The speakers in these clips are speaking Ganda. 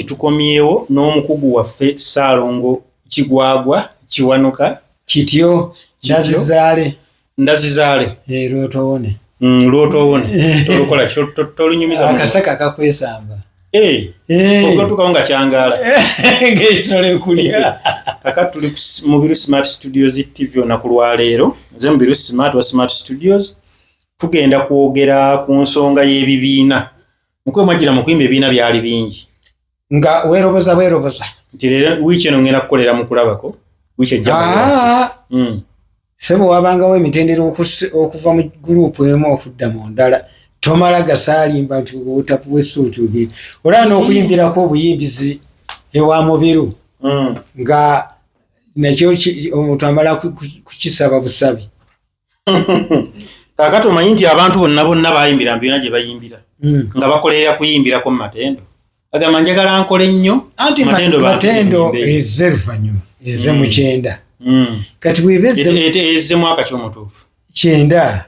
tukomyewo n'omukugu waffe Ssaalongo Kigwagwa Kiwanuka kityo ndazizaale lwotowone tolukola tolunyumiza akasaka kakwesamba ubwo tukawanga kyangala ng'ekitole kulya kaka tuli mu Biru Smart Studios TV na kulwa leero nze mu Biru Smart Studios tugenda kwogera ku nsonga y'ebibiina mukwe mwagira mu kuyimba ebibiina byali bingi nga weroboza nti leero wiiki eno ngenda kukolera mu kulabako wiiki ejja sebo wabangawo emitendera okuva mu gurupu emu okudda mu ndala tomala gasaalimba nti obutapu bw'essuuti ogenda olaba n'okuyimbirako obuyimbizi ewa Mubiru nga nakyo omuntu amala kukisaba busabi kakati omanyi nti abantu bonna bayimbira mbiina gye bayimbira nga bakolera kuyimbirako mu Matendo agamba njagala nkole nnyo anti Matendo ezze luvannyuma ezze mu 9 kati ezze mwaka ky'omutuufu 9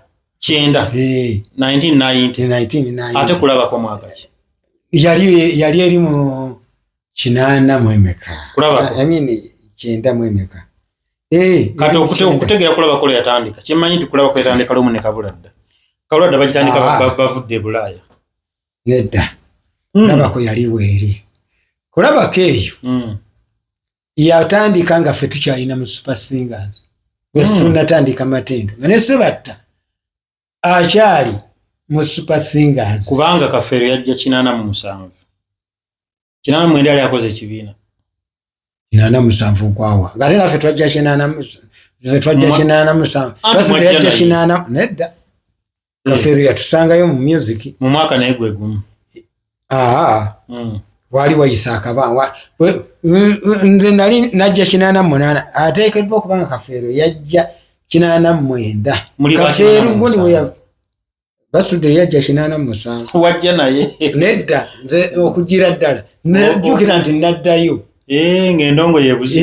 1990 ate kulabako mwaka ki yali eri mu 8 mu emeka kulabako 9 mu emeka kati okutegeera kulabako yatandika kimanyi nti kulabako yatandika lumu ne Kabuladda bagitandika bavudde Bulaaya nedda kulabako yali weeri kulabako eyo yatandika nga ffe tukyalina mu Super Singers wesunatandika Matendo nga ne Sebatta akyali mu Super Singers kubanga Kafeero yajja 87 yali yakoze ekibiina 87 kwawa ngate naffe twajja 87 nedda Kafeero yatusangayo mu music mu mwaka naye gwe gumu wali wayisa akabanga nze nali najja 88 ateekeddwa okubanga Kafeero yajja 89 Kafeero gundi we basudde yajja 87 wajja naye nedda nze okugira ddala najjukira nti naddayo ng'endongo yebuzi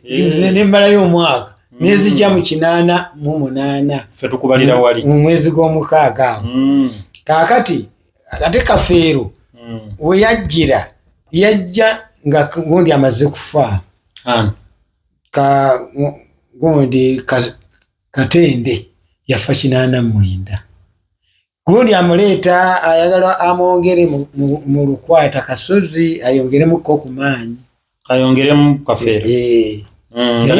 nze nembalayo omwaka nezijja mu 88 ffe tukubalira wali mu mwezi gw'omukaaga awo kaakati ate Kafeero we yajja nga gundi amaze kufa gundi Katende yafa 89 gundi amuleeta ayagala amwongere mu Lukwata Kasozi ayongeremuko ku maanyi ayongeremu Kafeero nga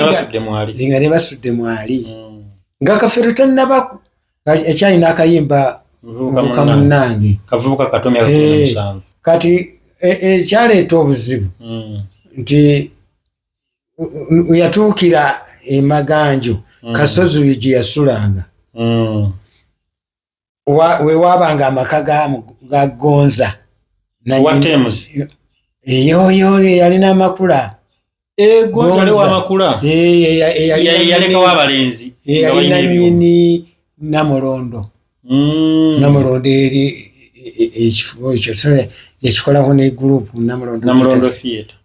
ne basudde mwali nga Kafeero tannaba ekyalina akayimba Vubuka Munnange kavubuka katomya 17 kati ekyaleeta obuzibu nti yatuukira emaganjo Kasozi gye yasulanga we wabanga amaka ga Gonza eyoyo yalina amakula Gonza ali w'amakula yalekawo abalenzi yalina nyini Namulondo eri ekifo ekyo yekikolako ne gurupu Namulondo Theatre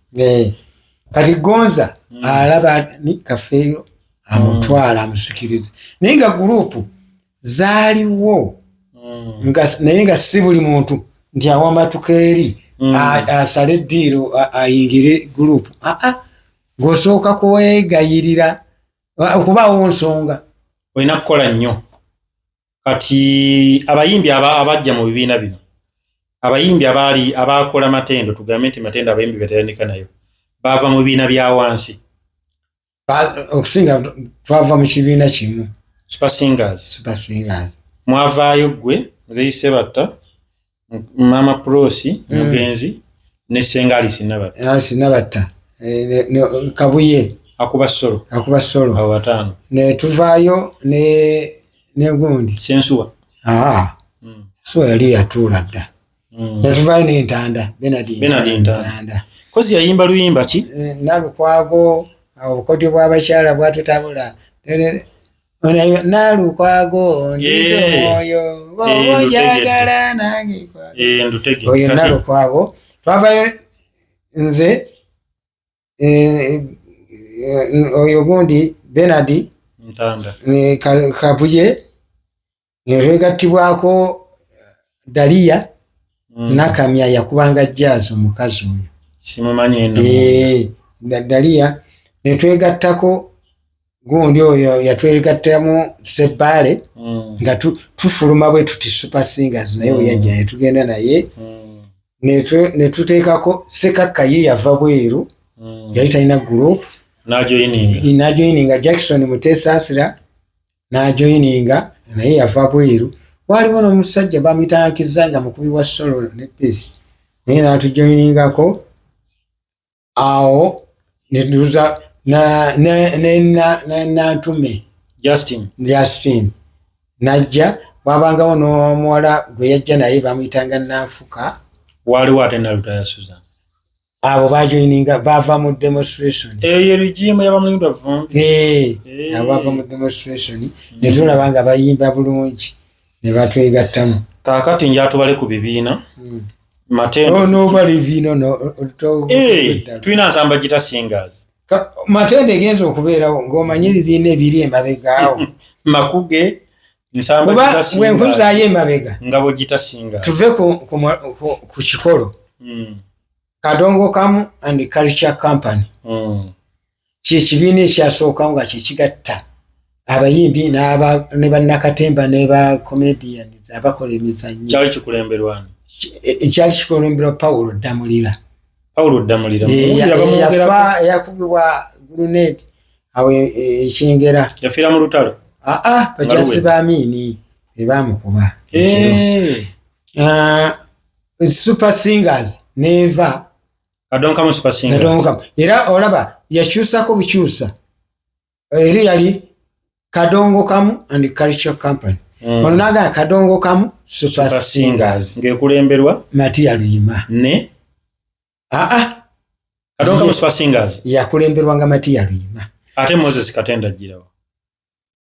kati Gonza alaba ni Kafeero amutwala amusikirize naye nga gurupu zaaliwo naye nga si buli muntu nti awamatuka eri asale eddiiro ayingire gurupu ng'osooka kuwegayirira okubaawo nsonga olina kukola nnyo kati abayimbi abajja mu bibiina bino abayimbi abakola Matendo tugambe nti Matendo abayimbi betandika nayo bava mu bibiina bya wansi okusinga twava mu kibiina kimu Super Singers mwavaayo gwe Muzeyi Sebatta Mama Prosi Mugenzi ne Sengali Sinabatta Kabuye akuba solo abo batano ne tuvaayo ne gundi Sensuwa so yali yatuula dda ne tuvaayo n'entanda Benard Ntanda kozi yayimba luyimba ki Nalukwago obukodyo bw'abakyala bwatutabula Nalukwago ndito mwoyo bw'ojagala nange oyo Nalukwago twavayo nze oyo gundi Benard Ntanda ne Kabuye twegattibwako Dalia Nakamya yakubanga jazz omukazi oyo simumanyi nno Dalia netwegattako gundi oyo yatwegattamu Sebbale nga tufuluma bwe tuti Super Singers naye we yajja ne tugenda naye ne tuteekako Sekaka ye yava bweru yali talina group najoyininga Jackson Mutesasira najoyininga naye yava bweru waliwo n'omusajja bamuyitakiza nga mukubi wa solo ne peace naye natujoyiningako awo neduza natume Justin najja wabangawo n'omuwala gwe yajja naye bamuyitanga Nanfuka waliwo ate Nalutaya Susan abo bajoyininga bava mu demonstration regime y'abamulindwa vumbi bava mu demonstration ne tulaba nga bayimba bulungi ne batwegattamu kaakati njatubale ku bibiina Matendo nobali vino tulina nsamba gita Singers Matendo egenza okubeerawo ng'omanyi ebibiina ebiri emabegaawo Makuge nsamba gita Singers wenkuzaayo emabega nga bwe gita Singers tuve ku kikolo Kadongo Kamu and Culture Company kibiina ekyasookawo nga kyekigatta abayimbi ne bannakatemba ne ba comedians abakola emizannyo kyali kikulemberwani ekyali kikulemberwa Paulo Damulira yakubibwa grenade awo ekyengera yafiira mu lutalo bajasi ba Amini bebamukuba Super Singers neva Kadongo Super Singers era olaba yakyusako bukyusa eri yali Kadongo Kamu and Culture Company onaga Kadongo Kamu Super Singers ngekulemberwa Matia Luyima ne Kadongo Kamu Super Singers yakulemberwa nga Matia Luyima ate Moses Katenda jirawo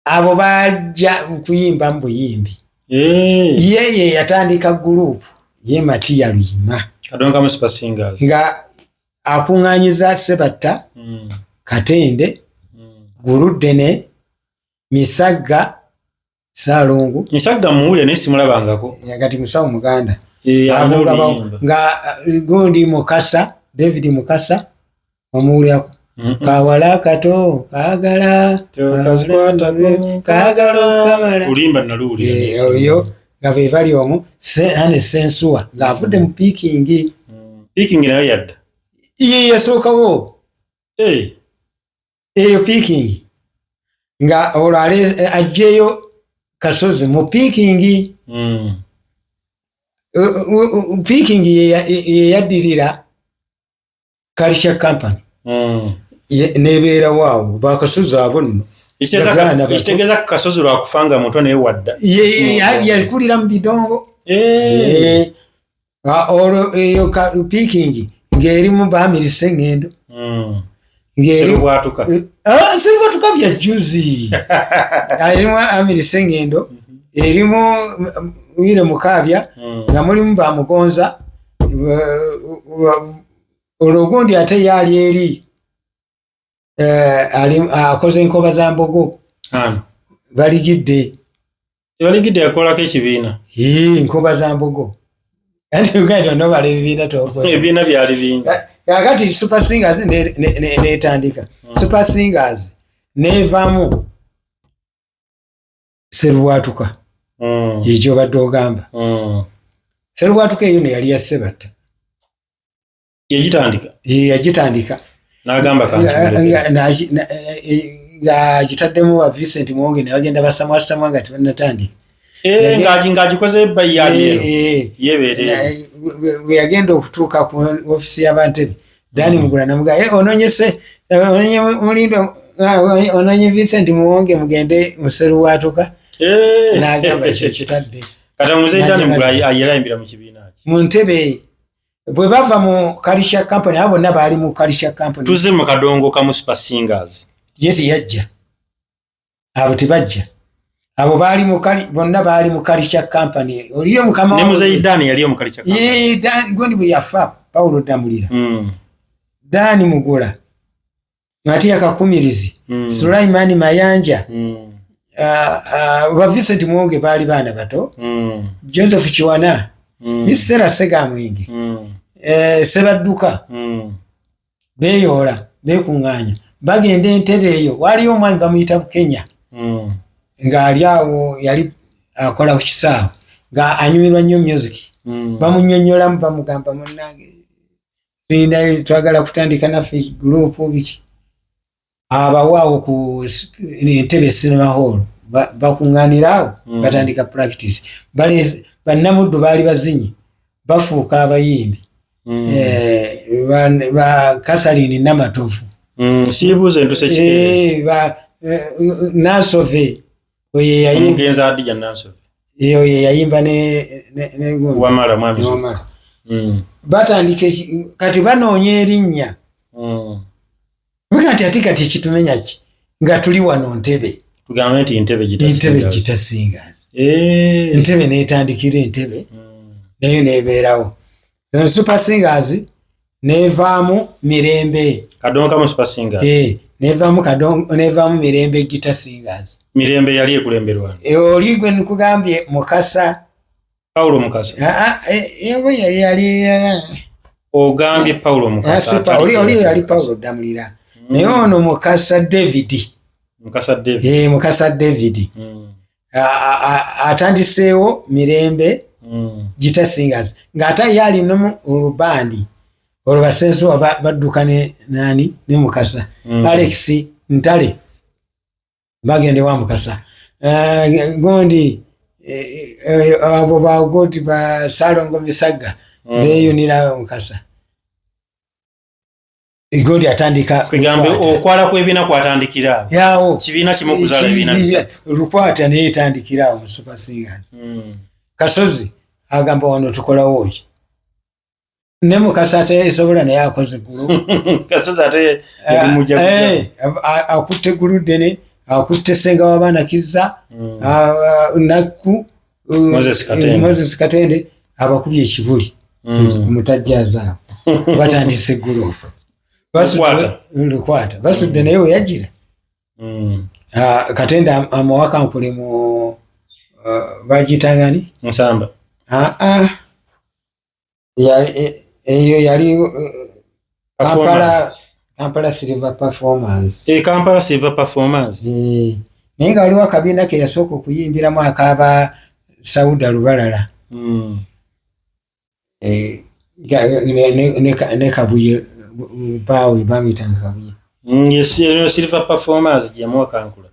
abo bajja kuyimba mbuyimbi yeye yatandika group ye Matia Luyima Kadongo Kamu Super Singers nga akunganyiza Sebatta Katende Gurudene Misaga Salungu Misaga muwule nesimulabangako yakati musawo Muganda nga gundi Mukasa David Mukasa omuwulyako kawala kato kagala kagala kamala ulimba naluli oyo nga be bali omu ane Sensuwa nga avudde mu Peking nayo yadda yasookawo eyo Peking nga olwale ajjeyo Kasozi mu Peking Peking ye yaddirira Culture Company nebeera waawo bakasozi abo nno ekitegeeza Kasozi lwakufanga muto naye wadda yalikulira mu bidongo olwo eyo Peking ng'erimu bamirise eŋŋendo Serubwatuka bya juzi erimu amirise eŋŋendo erimu wire Mukabya nga mulimu bamugonza olwo gundi ate yali eri akoze enkoba za Mbogo baligidde yakolako ekibiina enkoba za Mbogo anti Uganda nobala ebibiina ebibiina byali bingi kakati Super Singers netandika Super Singers nevamu Serubwatuka ekyo badde ogamba Serubwatuka eyo yali ya Sebatta yagitandika n'agamba ng'agitaddemu wa Vincent Muwonge ne bagenda basamwasamwa nga tebannatandika ng'agikoze ebbayi yaliero yebeere bwe yagenda okutuuka ku ofisi y'abantebe Dani Mugula namuga ononyese ononye Vincent Muwonge mugende mu Serubwatuka n'agamba ekyo kitadde kati omuzeyi Dani Mugula ayerayimbira mu kibiina ki mu ntebe bwe bava mu Culture Company abo bonna baali mu Culture Company tuze mu Kadongo Kamu Super Singers yesi yajja abo tebajja abo baali bonna baali mu Culture Company oliyo mukama ne muzeyi Dani yali mu Culture Company Dani gondi bwe yafa Paulo Damulira Dani Mugula Matia Kakumirizi Sulaimani Mayanja ba Vincent Muwonge baali baana bato Joseph Chiwana Misera Sega Mwingi Sebadduka beyola bekunganya bagenda Entebbe eyo waliyo omwami bamuyita Kenya nga ali awo yali akola ku kisaawe nga anyumirwa nnyo music bamunnyonnyolamu bamugamba munnange twagala kutandika naffe group biki abawaawo ku Entebbe Cinema Hall bakunganira awo batandika practice bannamuddu baali bazinyi bafuuka abayimbi ba Kasalini Namatovu sibuze nduse chike Nansove oye yayimba Adija Nansove oye yayimba ne wamala mwami batandike kati banoonya erinnya kati kitumenya ki nga tuli wano Ntebbe tugambe nti Ntebbe Gita Singers Ntebbe netandikira Ntebbe nayo nebeerawo Super Singers nevaamu Mirembe Kadonka mu Super Singers nevaamu Mirembe Gita Singers Mirembe yali ekulemberwa oli gwe nkugambye Mukasa Paulo Mukasa yali ogambye Paulo Mukasa oli yali Paulo Damulira naye ono Mukasa David atandiseewo Mirembe Gita Singers ng'ate yali nomu olubandi olwo basenso badduka ne nani ne Mukasa Alex Ntale bagende wa Mukasa gondi abo bagoti ba Salongo Misaga beyunira Mukasa gondi atandika kugambe okwala kwebina kwatandikira yawo kibina kimu kuzala ebina bisatu lukwata ne etandikira mu Super Singers Kasozi agamba wano tukola woki ne Mukasa ate esobola naye akoze gulu Kasozi ate ebimuja akutte gulu dene akutte senga wabana Kizza nakku Moses Katende abakubye ekibuli mutajjaza batandise gulu lukwata basudde naye yagira Katende amawaka mpule mu bagitangani Nsamba eyo yali Kampala Silver Performance Kampala Silver Performance naye nga waliwo akabiina ke yasooka okuyimbiramu akaba Sauda Lubalala ne Kabuye bawe bamuyitanga Kabuye Silver Performance gyemuwa kankula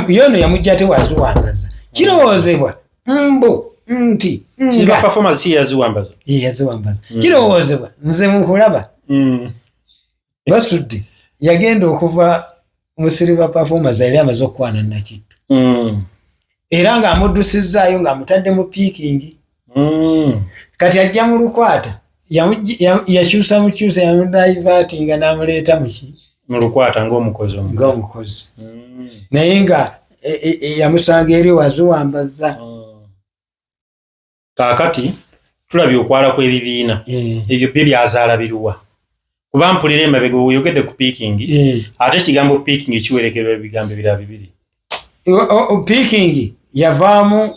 yono yamujja tewaziwangaza kirowoozebwa mbo nti Silver Performance si yaziwambaza kirowoozebwa nze mukulaba basudde yagenda okuva mu Silver Performance yali amaze okukwana Nakitto era ng'amuddusizaayo ng'amutadde mu piikingi kati ajja mu lukwata yakyusa mukyusa yamudaivatinga n'amuleeta mu lukwata ng'omukozi naye nga yamusanga eri waziwambaza kaakati tulabye okwala kw'ebibiina ebyo bye byazaala biruwa kuba mpulira emabega oyogedde ku piikingi ate ekigambo piikingi kiwerekerwa ebigambo ebirala bibiri piikingi yavaamu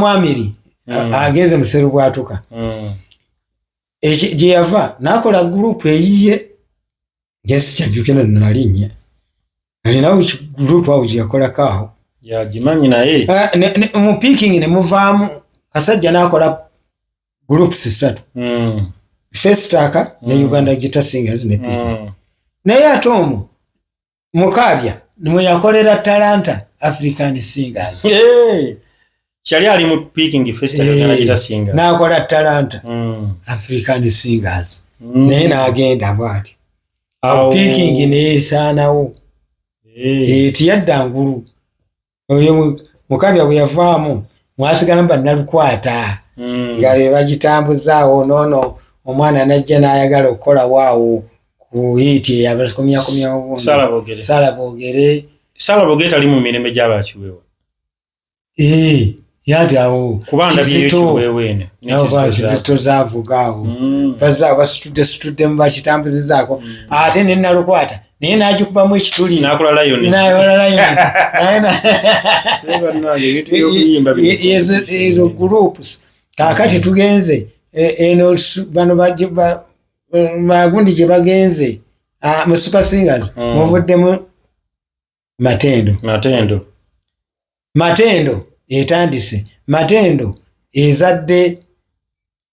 Amiri agenze mu Sserubwatuka gye yava n'akola gurupu eyiye gesi kyajjukira nalinnya alinawo gurupu awo gye yakolako awo yagimanyi naye mu piikingi ne muvaamu Kasajja n'akola groups 3 Festaka ne Uganda Gita Singers ne piikingi naye ate omwo Mukaabya nimwe yakolera Talanta African Singers kyali ali mu piikingi Festaka Uganda Gita Singers n'akola Talanta African Singers naye n'agenda bwati awo piikingi neesaanawo tiyadda ngulu oyo Mukaabya bwe yavaamu mwasigala bannalukwata nga be bagitambuzaawo noono omwana najja n'ayagala okukola waawo ku hiti eyabakomyakomyawo Salabogere tali mu mirembe gy'abakiweewa yati awo kubanda byekiweeweene Kizito zaavugaawo basitudde mu bakitambuzizaako ate ne nalukwata naye n'agikubamu ekituli n'akola layoni ezo groups kaakati tugenze eno bano bagundi gye bagenze mu Super Singers muvuddemu Matendo etandise Matendo ezadde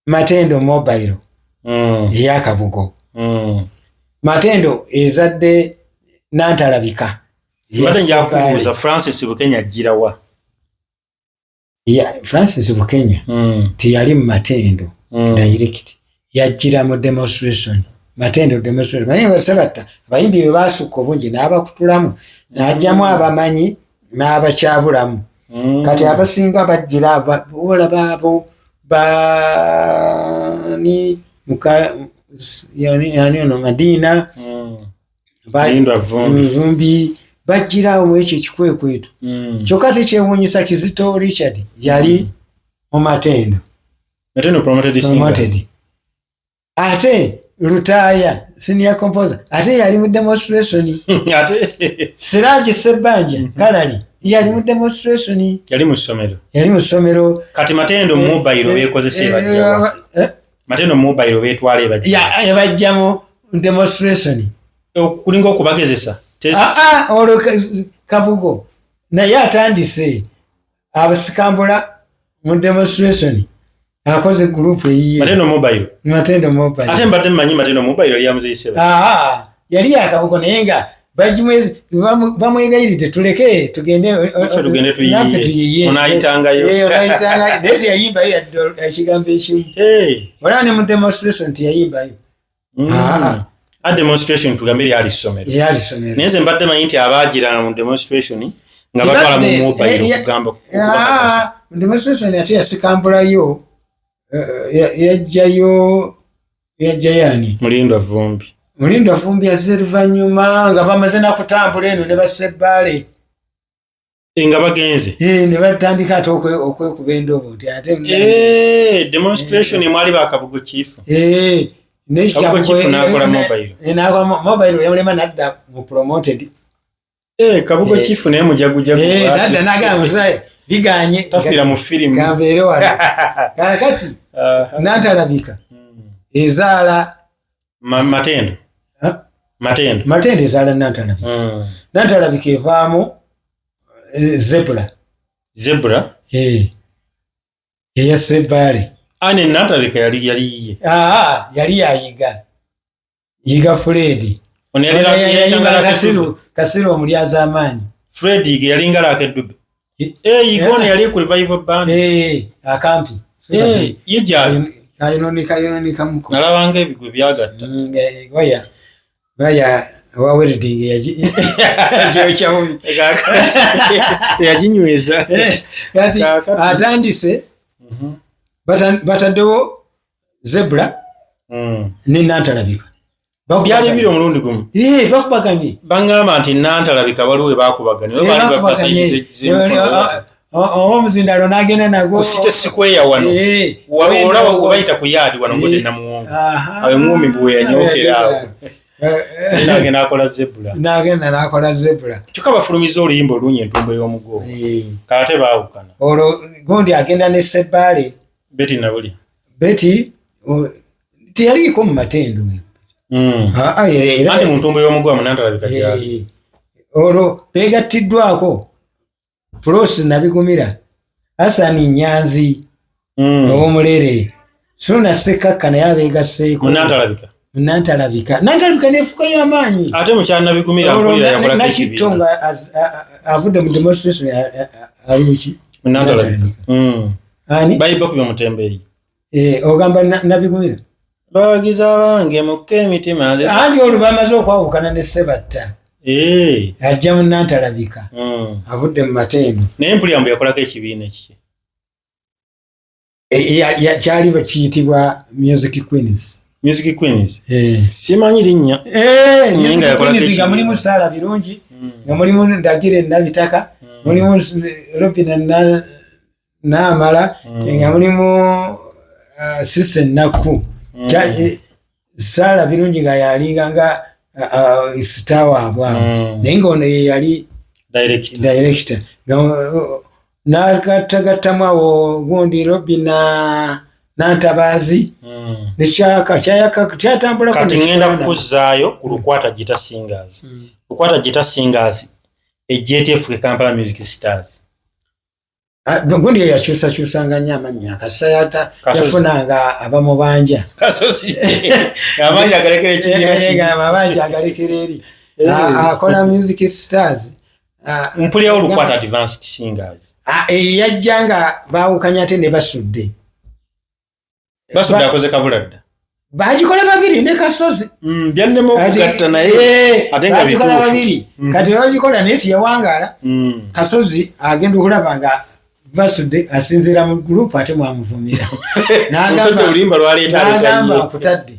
Matendo Mobile eyakabugo Matendo ezadde Nantalabika njakubuuza Francis Bukenya ajjirawa Francis Bukenya tiyali mu Matendo direct yajjira mu demonstration Matendo demonstration naye sabata abayimbi be basukka obungi n'abakutulamu n'ajjamu abamanyi n'abakyabulamu kati abasinga bajjira olaba abo bani yani ono Madina Vumbi bajjirawo mu ekyo ekikwekwetu kyokka tekyewuunyisa Kizito Richard yali mu Matendo promoted ate Lutaya senior composer ate yali mu demonstration Siraji Sebanja Kalali yali mu demonstration yali mu ssomero kati Matendo mobile bekozese bajjawa Matendo mobile betwale bajjamu demonstration kulinga okubagezesa olwo Kabugo naye atandise abasikambula mu demonstration akoze group eyiye Matendo mobile ate mbadde mmanyi Matendo mobile yali amuzeyise yali yakabugo naye nga bajimwezi bamwegayiridde tuleke tugende tuyiye onayitangayo desi yayimbayo ekigambo ekimu olaba ne mu demonstration tiyayimbayo a demonstration tugambe lyali ssomero naye nze mbadde manyi nti abaagirana mu demonstration nga batwala mu mobile okugamba mu demonstration ate yasikambulayo yajjayo yani Mulindwa Vumbi yazze luvannyuma nga bamaze nakutambula eno ne basebbaale nga bagenze ne batandika ate okwekuba endoobo nti ate demonstration mwali bakabugo chief mobile yamulema nadda mu promoted kabugo chief naye mujagujagu nadda nagamusaye biganye tafira mu film kambeere wano kakati Nantalabika ezaala Matendo ezaala Nantalabika Nantalabika evaamu Zebra eya Sebbaale ane Nantalabika yali yiga Fred Kasiru omulyaza amaanyi Fred yalinga lakedube yigone yali ku revival band akampi kayinoni kamuko nalabanga ebigwe byagatta waya wa wedding yajinyweza kati atandise bataddewo Zebra ne Nantalabika byali biri omulundi gumu bakubaganye bangamba nti Nantalabika waliwo bakubaganye bali bafasayize omuzindalo n'agenda nagwo kusite square wano olaba obayita ku yadi wano ngode namuwongo awe ngumi bwe yanyokera awo n'agenda n'akola Zebra kyokka bafulumiza oluyimba olunyi entumbo y'omugongo kate baawukana olwo gundi agenda ne Sebbaale Betty teyaliiko mu Matendo andi mu ntumbo y'omugongo mu Nantalabika gyali olwo beegattiddwako Prosi Nabigumira Hasani Nyanzi ow'Omulere Suna Sekaka naye abeegasseeko Nantalabika n'efuka y'amaanyi ate mukyala Nabigumira mpulira yakolako ekibiina nga avudde mu demonstration ali muki Nantalabika bayibakubye Mutembeeyi ogamba Nabigumira bawagiza abange mukke emitima anti olwo bamaze okwawukana ne Sebatta ajja mu Nantalabika avudde mu Matendo naye mpulira mbu yakolako ekibiina ekiki kyali bakiyitibwa Music Queens simanyi linnya nga mulimu Saala Birungi nga mulimu Ndagire Nabitaka mulimu Robina Naamala nga mulimu Sise Nakku Saala Birungi nga yalinga nga sitawa abwawo naye ng'ono ye yali director n'agattagattamu awo gundi Robina Nantabazi nekyaka kyatambula kati ngenda kuzaayo ku Lukwata Gita Singers. Lukwata Gita Singers JTF Kampala Music Stars. Gundi yakyusakyusanga nnyo amannya kasayata yafunanga abamubanja Kasozi abanja agalekera ekibiina abanja agalekera eri akola Music Stars. Mpulirawo Lukwata Advanced Singers yajjanga baawukanya ate ne basudde akoze Kabuladda bagikola babiri ne Kasozi byannema okugatta naye ate nga bagikola babiri kati bagikola naye tiyawangala Kasozi agenda okulaba nga basudde asinzira mu group ate mwamuvumira n'agamba akutadde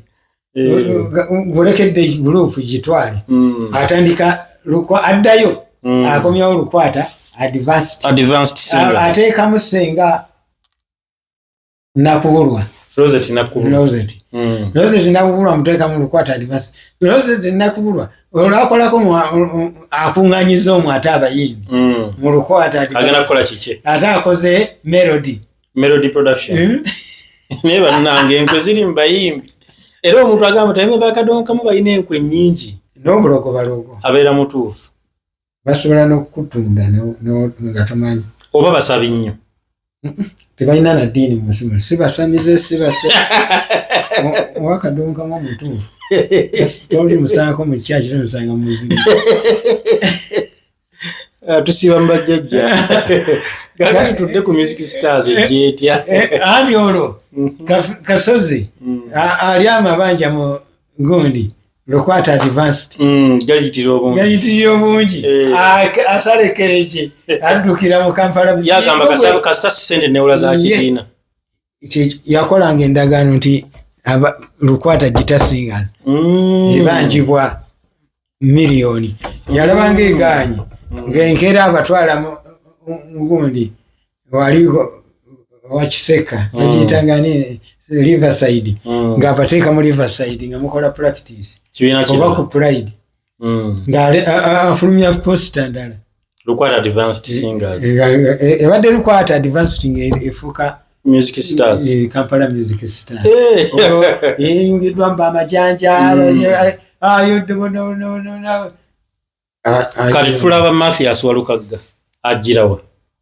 gulekedde group gitwale atandika addayo akomyawo Lukwata Advanced Singers ateekamu Senga Nakubulwa Rosette Nakubulwa muteekamu Lukwata Advanced Rosette Nakubulwa olwakolako akuŋŋanyiza omwo ate abayimbi mu Lukwata agenda kukola kiki ate akoze Melody Production naye bannange enkwe ziri mu bayimbi era omuntu agamba taime bakadonkamu balina enkwe nnyingi n'obulogo balogo abeera mutuufu basobola n'okutunda nga tomanyi oba basabi nnyo tebalina na ddiini mu nsi sibasamize wakadonkamu mutuufu toli musangako mu kyaki tomusanga muzimu tusiba mbajjajja kakati tudde ku Music Stars ejjeetya andi olwo Kasozi ali amabanja mu gundi Lukwata Advanced gayitira obungi asalekereje addukira mu Kampala yagamba kasita sente newula za kibiina yakolanga endagaano nti Lukwata Gita Singers ebanjibwa miliyoni yalabanga egaanyi ng'enkeera abatwala mu gundi waliko wakiseka bagiyitanga ni Riverside ng'abateeka mu Riverside nga mukola practice oba ku Pride ng'afulumya posta ndala Lukwata Advanced Singers ebadde Lukwata Advanced ng'efuuka Music Stars Kampala Music Stars eyungiddwa mba amajanja kati tulaba Mathias Walukagga ajjirawa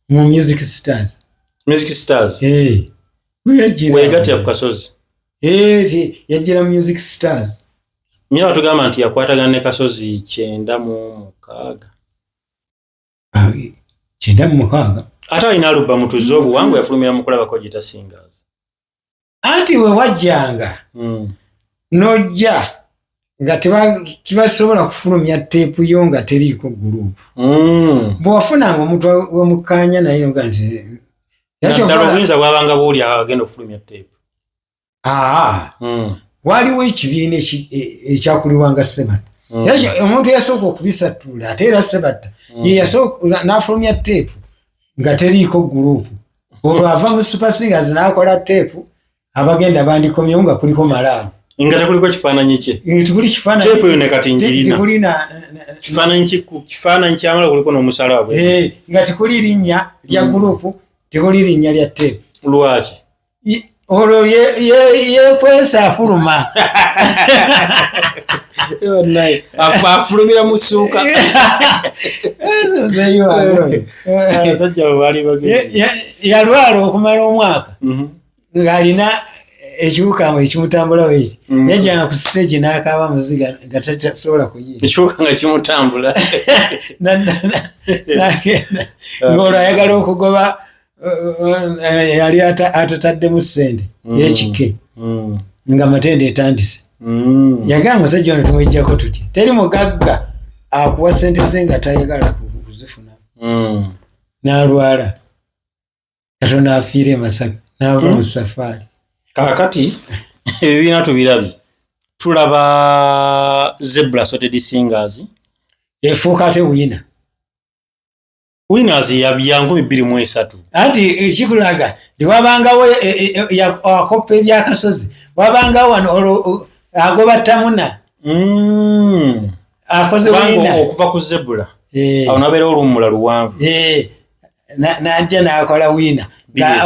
mu Music Stars wegatya ku Kasozi yajjira mu Music Stars nyina batugamba nti yakwatagana ne Kasozi 96 ate alina alubamu tuzze obuwangwa yafulumira mu kulabako Gita Singers anti we wajjanga nojja nga tebasobola kufulumya teepu yo nga teriiko gurupu bwewafunanga omuntu wemukkaanya naye nga nti naddala obuyinza bwabanga buuli agenda okufulumya teepu waliwo ekibiina ekyakulibwanga Sebatta omuntu yasooka okubisatula ate era Sebatta n'afulumya teepu nga teriiko gurupu olwo ava mu Super Singers n'akola teepu abagenda bandikomyewo nga kuliko malaalo nga tekuliko kifaananyi kye tekuli kifaananyi teepu yo ne kati njirina kifaananyi kyamala kuliko n'omusalaba nga tekuli linnya lya gurupu tekuli linnya lya teepu lwaki olwo yekwesa afuluma afulumira mu ssuuka abasajja bwe baali bagezi yalwala okumala omwaka ng'alina ekiwuka ekimutambulawo eki yajjanga ku siteegi n'akaaba muziga nga tasobola kuyimba ekiwuka nga kimutambula n'agenda ng'olwo ayagala okugoba yali atataddemu ssente y'ekike nga matende etandise yagamba musajja ono tumwejjako tutya teri mugagga akuwa ssente ze nga tayagala kuzifuna n'alwala Katonda afiire e Masaka n'ava mu safaari kakati ebibiina tubirabye tulaba Zebra Sorted Singers efuuka ate winners ya 2023 anti ekikulaga tewabangawo akopa ebyakasozi wabangawo wano agoba tamuna akoze wina okuva ku Zebra awo nabeera oluwummula luwanvu najja n'akola wina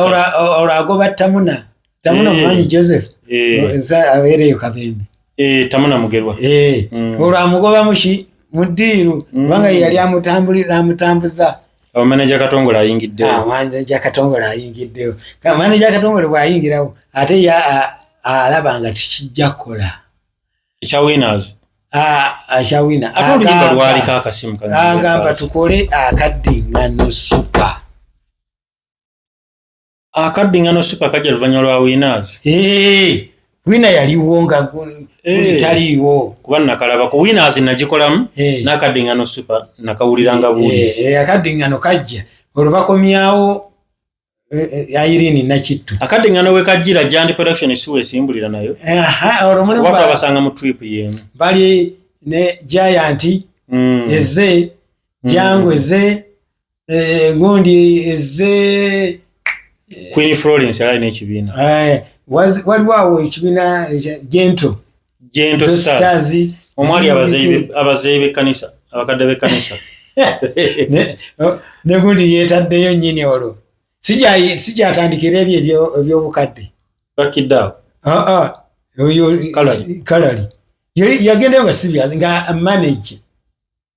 olwo agoba tamuna Tamuna Mwanyi Joseph abeereyo Kabembe Tamuna Mugerwa olwo amugoba muki mudiiru kubanga yali amutambuza manager Katongole ayingiddeyo manager Katongole ayingiddeyo manager Katongole bw'ayingirawo ate alaba nga tikijja kukola ekya winners ashawina agamba tukole akaddingano super kajja luvannyuma lwa winners wina yaliwo nga taliiwo kuba nakalaba ku winners nagikolamu n'akaddingano super nakawuliranga buuli akaddingano kajja olwo bakomyawo Irene Nakittu akaddingano we kajjira Jandi Production siwe esimbulira nayo olwo mulimu basanga mu trip yemu bali ne Giant eze Jango eze gundi eze Queen Florence ali n'ekibiina waliwo ekibiina Gento Stars omwali abazeeyi b'ekkanisa abakadde b'ekkanisa ne gundi yeetaddeyo nnyini olwo sijatandikira ebyo ebyobukadde bakiddawo kalali yagendayo nga sibyazi nga manager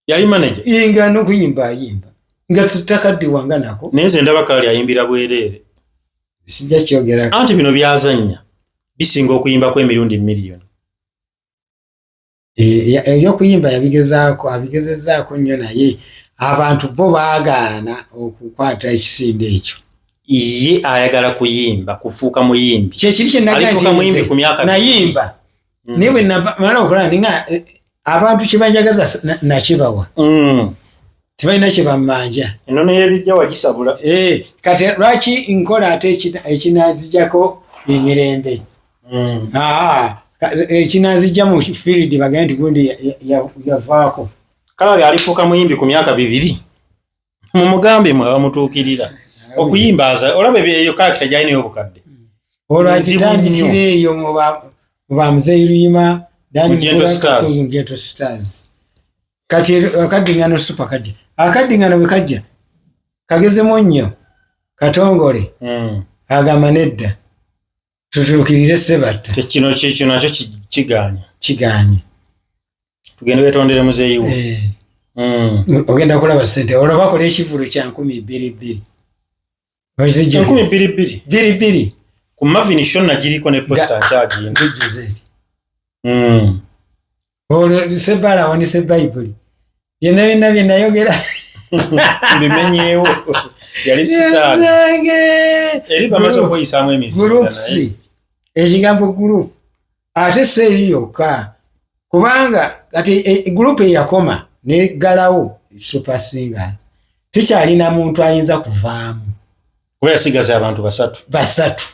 yali manager nga n'okuyimba ayimba nga tutakaddiwanga nako naye nze ndaba kali ayimbira bwereere sijja kyogera anti bino byazannya bisinga okuyimbako emirundi miliyoni ebyokuyimba abigezezaako nnyo naye abantu bo baagaana okukwata ekisinde ekyo ye ayagala kuyimba kufuuka muyimbi kyekiri kyenayimba naye bwe namala okulaba ninga abantu kyebanjagaza nakibawa tibalina kyebamanja eno neyebijja wagisabula kati lwaki nkola ate ekinazijjako emirembe ekinazijja mu field bagenda nti gundi yavaako kale alifuuka muyimbi ku myaka 2 mumugambe mwabamutuukirira okuyimbaza olaba ebyo karakita gyalinayo obukadde olwakitandikira eyo mu bamuzeiruyima Gento Stars kati akaddingano super kajja akaddingano bwe kajja kagezemu nnyo Katongole agamba nedda tutuukirire Sebatta kino nakyo kiganye tugende wetondere muzeeyi wo ogenda kulaba ssente olwo bakola ekivulo kya 2,200 2,200 ku Marvin Shon nagiriko ne posta nkyagina olwo Sebala wanise Bible yenna byennayogera mbimenyeewo yali sitaani eri bamaze okweyisaamu emizinga naye ekigambo group ate seeri yokka kubanga kati group eyakoma negalawo super singers tikyalina muntu ayinza kuvaamu kuba yasigaza abantu basatu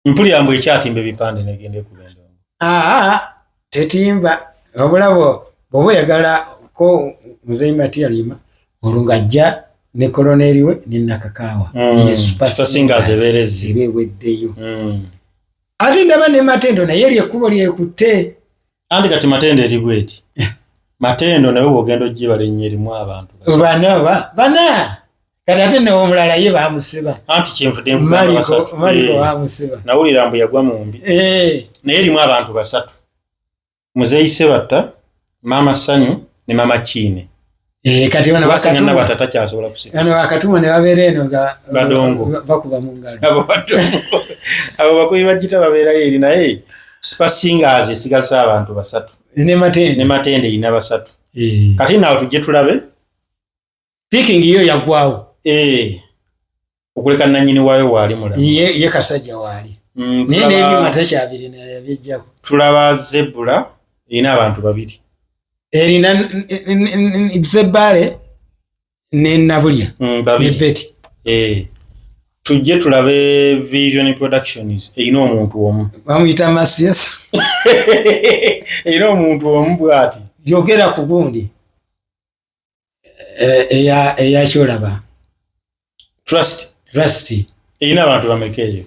mpulira mbu ekyatimba ebipande negende kulendo tetimba obulabo bwoba oyagala ko muzeeyi Materialima olwo ng'ajja ne koloneri we ne Nakakaawa super singers ebeweddeyo ate ndaba ne Matendo naye lyekkubo lyekutte andi kati Matendo eri bweti Matendo nawe bwogenda ogibala ennyo erimu abantu bana kati ate newo omulala ye bamusiba anti kyenvudde Maliko bamusiba nawulira mbu yagwa mumbi naye erimu abantu 3 muzeeyi Sebatta Mama Sanyu ne Mama Kiine kati ono bakatuma batata kyasobola kusika ano akatuma ne babeera eno nga badongo bakuba mu ngalo abo bakubi bajita babeera eri naye super singers esigasa abantu 3 ne Matende ina 3 kati naawe tujje tulabe picking iyo yagwawo okuleka nannyini waayo waali mulamu ye Kasajja waali naye n'ebyuma takyabiri nabyejjako tulaba Zebula erina abantu 2 erina Zebale ne Nabulya Beti tujje tulabe Vision Productions erina omuntu omu bamuyita Masias erina omuntu omu bwati yogera ku gundi eya Kyolaba Trust erina abantu bamekeeyo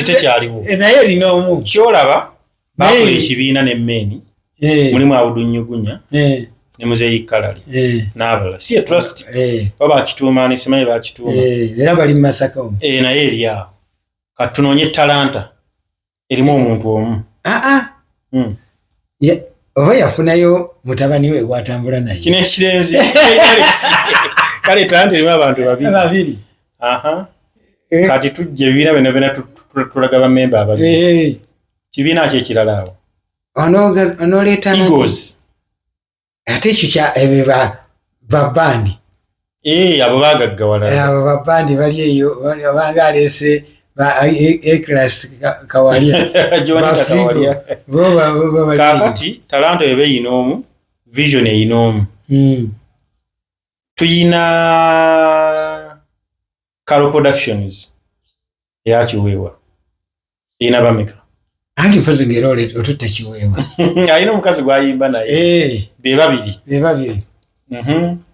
tekyaliwo naye erina omu Kyolaba bakola ekibiina n'emmeeni mulimu Abudunyugunya ne muzeeyi Kalali n'abalala si trust baba kituuma ne simanyi bakituuma era bali Masaka naye eri awo kati tunoonye talanta erimu omuntu omu oba yafunayo mutabani we gwatambula naye kino ekirenzi kale talanta erimu abantu babiri kati tujja ebibiina byonna byonna tulaga bammemba ababiri kibiina kye kirala awo onoleeta ate ekyo kya babandi abo bagaggawala abo babandi bali eyo obanga aleese Ekras Kawalya kakati talanta ebe yinoomu vision eyinoomu tuyina Karo Productions yakiweewa ina bameka anti mpozi ngero otutte kiweewa ayina omukazi gwayimba naye be babiri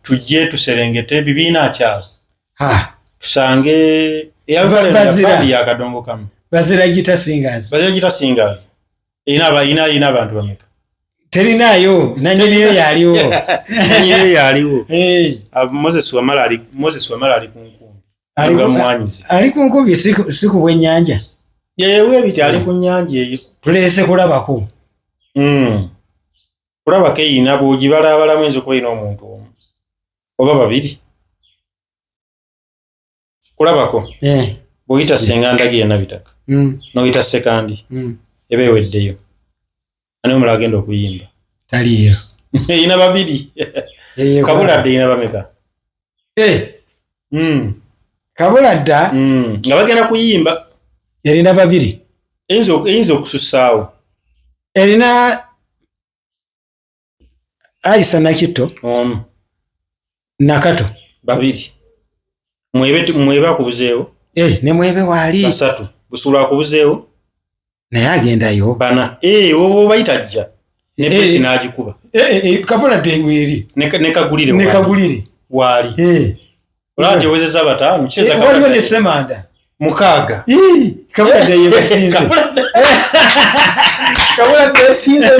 tujje tuserengete bibiina akyalo tusange eyaluvale yakadongo kamu Bazira Gita Singers ina abantu bameka terinayo nanyiriyo yaliwo Moses Wamala ali kunkumbi ali kunkumbi siku bwennyanja yewe biti ali ku nnyanja eyo tulese kulabako kulabako eyina bw'ogibalabalamu enzo kuba ina omuntu omu oba babiri kulabako bw'oyita senga ndagire nabitaka n'oyita sekandi eba eweddeyo ani omulala agenda okuyimba taliyo eyina babiri Kabuladde eyina bameka Kabuladda nga bagenda kuyimba erina babiri eyinza okusussaawo erina Aisa Nakitto Nakato babiri mwebe akubuzeewo ne mwebe waali basatu Busulu akubuzeewo naye agendayo bana obo bayitajja ne pesi n'agikuba Kabuladde eri ne kagulire waali olati owezeza bataano waliwo ne Semanda mukaaga Kabuladde yebasinze Kabuladde esinze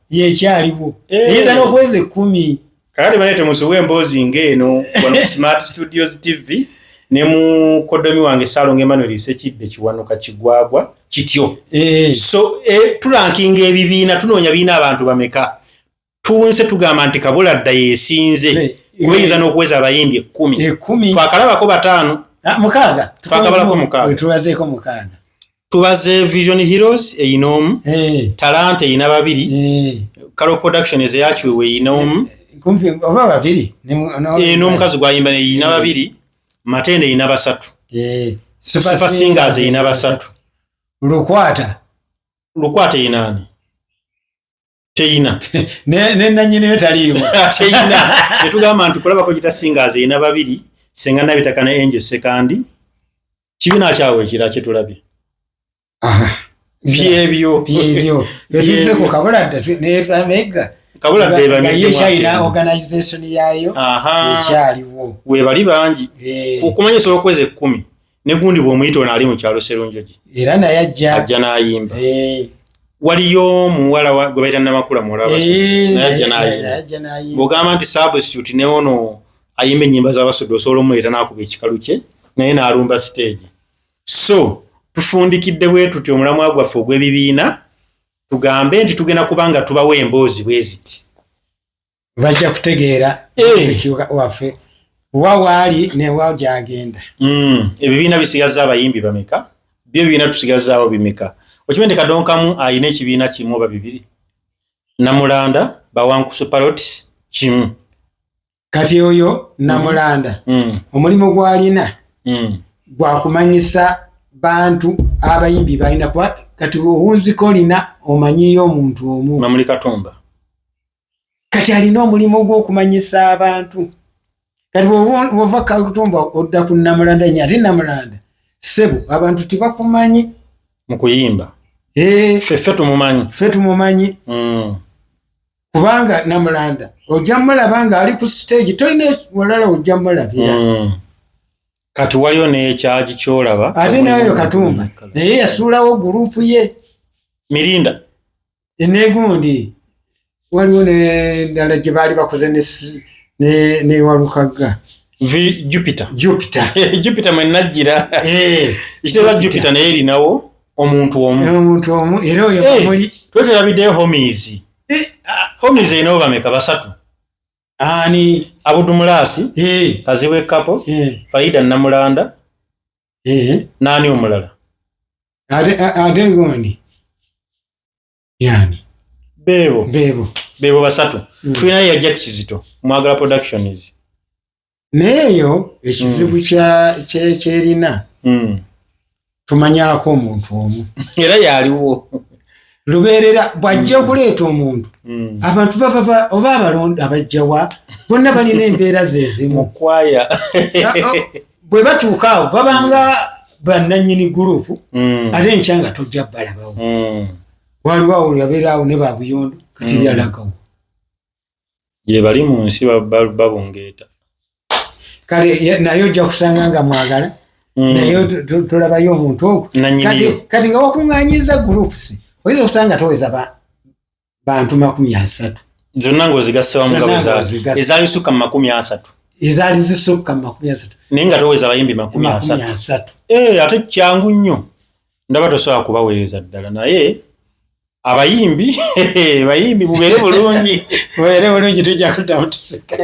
yekyaliwo eyinza n'okuweza 10 kakati balete musuwe emboozi ng'eno wano ku Smart Studios TV ne mu kodomi wange Salongo Emmanuel Sekidde Kiwanuka Kigwagwa kityo so tulankinga ebibiina tunoonya biina abantu bameka tunse tugamba nti Kabuladde yesinze kuyinza n'okuweza abayimbi 10 twakalabako 5 mukaaga twakabalako mukaaga tubazeeko mukaaga tubaze Vision Heroes eyinoomu talanta eyina babiri Karo Productions eyakiweewa eyinoomu kumpi oba babiri n'omukazi gwayimba eyina babiri Matende eyina basatu Super Singers eyina basatu Lukwata eyina ani teyina nenanyini taliimu teyina netugamba nti kulabako Gita Singers eyina babiri senga nabitaka ne Angel Sekandi kibiina kyawe ekira kyetulabye byebyo betuze ku Kabuladde netwamega Kabuladde yeshayina organization yayo ekyaliwo we bali bangi okumanyisa okweze 10 ne gundi bw'omuyita ali mu kyalo Serunjoji era naye ajja n'ayimba waliyo muwala gwe bayita Namakula muwala naye ajja n'ayimba bw'ogamba nti substitute ne ono ayimba ennyimba z'abasodde osobola omuleeta n'akuba ekikalu kye naye n'alumba stage so tufundikidde bwe tuti omulamwa gwaffe ogw'ebibiina tugambe nti tugenda kubanga tubawo emboozi bwe ziti bajja kutegeera waffe wawaali ne wagyagenda ebibiina bisigazza abayimbi bameka byo bibiina tusigazzaawo bimeka okimendi kadonkamu ayina ekibiina kimu oba bibiri Namulanda Bawankusu Parrots kimu kati oyo Namulanda omulimu gwalina gwakumanyisa bantu abayimbi balina kati owunziko olina omanyiyo omuntu omu Mamuli Katumba kati alina omulimu gw'okumanyisa abantu kati bw'ova Katumba odda ku Namulanda ate Namulanda sebo abantu tibakumanyi mu kuyimba ffe tumumanyi kubanga Namulanda ojja mulaba nga ali ku stage tolina walala ojja mulabira kati waliyo n'ekyaji kyolaba ate nayo Katumba naye yasuulawo gurupu ye Mirinda Enegundi waliwo n'endala gye baali bakoze ne Walukaga Jupiter Jupiter mwe najjira ekiteeka Jupiter naye erinawo omuntu omu era oyo bamuli twetulabiddeyo homies erinawo bameka basatu ani Abudumulasi Kaziwe Kapo Faida Namulanda nani omulala ate gundi yani Bebo basatu tulinayo yajja Kizito Mwagala Productions neyo ekizibu kyerina tumanyako omuntu omu era yaliwo lubeerera bwajja okuleeta omuntu abantu baba oba abalonda abajjawa bonna balina embeera zezimu mukwaya bwe batuuka awo babanga bannannyini gurupu ate nkyanga tojja balabawo waliwo awo yabeeraawo ne babuyondo kati byalagawo gye bali mu nsi babungeeta kale naye ojja kusanga nga mwagala naye tulabayo omuntu ogwo kati nga wakuŋŋaanyiza groups oyinza okusanga toweza bantu 30 zonna ng'ozigassa wamu nga ezaali zisukka mu 30 ezaali zisukka mu 30 naye nga toweza bayimbi 30 ate kyangu nnyo ndaba tosobola kubaweereza ddala naye abayimbi bayimbi mubeere bulungi tujja kuddamu tuseka